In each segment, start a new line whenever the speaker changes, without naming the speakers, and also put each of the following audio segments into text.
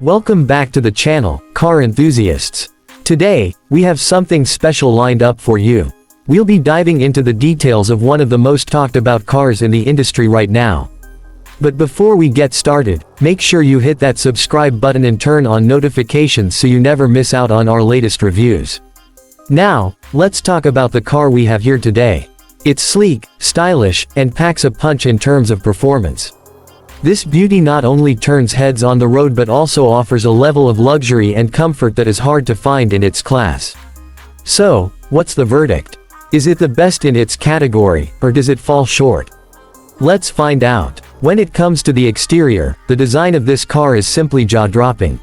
Welcome back to the channel, car enthusiasts. Today, we have something special lined up for you. We'll be diving into the details of one of the most talked about cars in the industry right now. But before we get started, make sure you hit that subscribe button and turn on notifications so you never miss out on our latest reviews. Now, let's talk about the car we have here today. It's sleek, stylish, and packs a punch in terms of performance. This beauty not only turns heads on the road but also offers a level of luxury and comfort that is hard to find in its class. So, what's the verdict? Is it the best in its category, or does it fall short? Let's find out. When it comes to the exterior, the design of this car is simply jaw-dropping.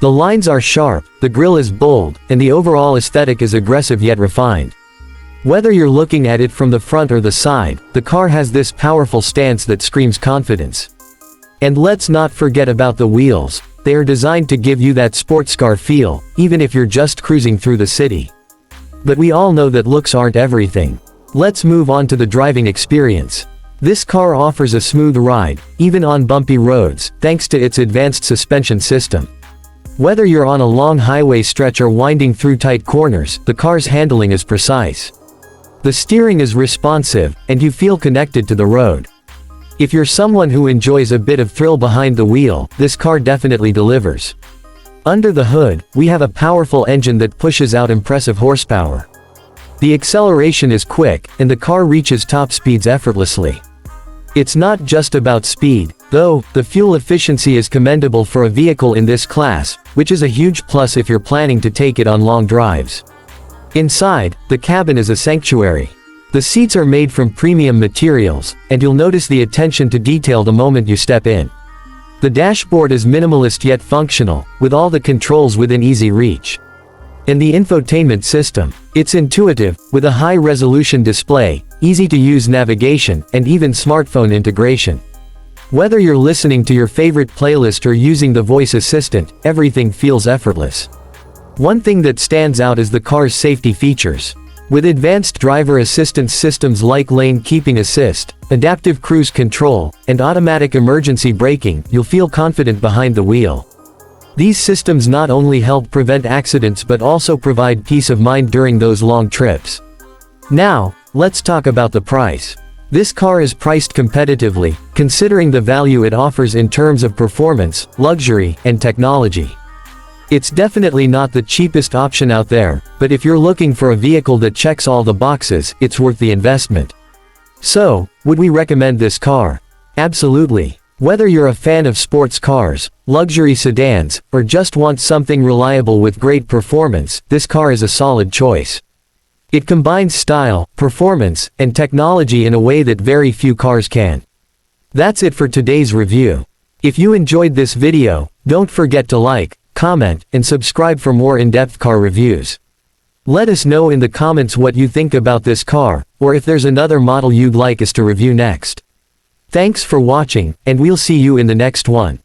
The lines are sharp, the grille is bold, and the overall aesthetic is aggressive yet refined. Whether you're looking at it from the front or the side, the car has this powerful stance that screams confidence. And let's not forget about the wheels. They are designed to give you that sports car feel, even if you're just cruising through the city. But we all know that looks aren't everything. Let's move on to the driving experience. This car offers a smooth ride, even on bumpy roads, thanks to its advanced suspension system. Whether you're on a long highway stretch or winding through tight corners, the car's handling is precise. The steering is responsive, and you feel connected to the road. If you're someone who enjoys a bit of thrill behind the wheel, this car definitely delivers. Under the hood, we have a powerful engine that pushes out impressive horsepower. The acceleration is quick, and the car reaches top speeds effortlessly. It's not just about speed, though. The fuel efficiency is commendable for a vehicle in this class, which is a huge plus if you're planning to take it on long drives. Inside, the cabin is a sanctuary. The seats are made from premium materials, and you'll notice the attention to detail the moment you step in. The dashboard is minimalist yet functional, with all the controls within easy reach. And the infotainment system, it's intuitive, with a high-resolution display, easy-to-use navigation, and even smartphone integration. Whether you're listening to your favorite playlist or using the voice assistant, everything feels effortless. One thing that stands out is the car's safety features. With advanced driver assistance systems like lane keeping assist, adaptive cruise control, and automatic emergency braking, you'll feel confident behind the wheel. These systems not only help prevent accidents but also provide peace of mind during those long trips. Now, let's talk about the price. This car is priced competitively, considering the value it offers in terms of performance, luxury, and technology. It's definitely not the cheapest option out there, but if you're looking for a vehicle that checks all the boxes, it's worth the investment. So, would we recommend this car? Absolutely. Whether you're a fan of sports cars, luxury sedans, or just want something reliable with great performance, this car is a solid choice. It combines style, performance, and technology in a way that very few cars can. That's it for today's review. If you enjoyed this video, don't forget to like, comment, and subscribe for more in-depth car reviews. Let us know in the comments what you think about this car, or if there's another model you'd like us to review next. Thanks for watching, and we'll see you in the next one.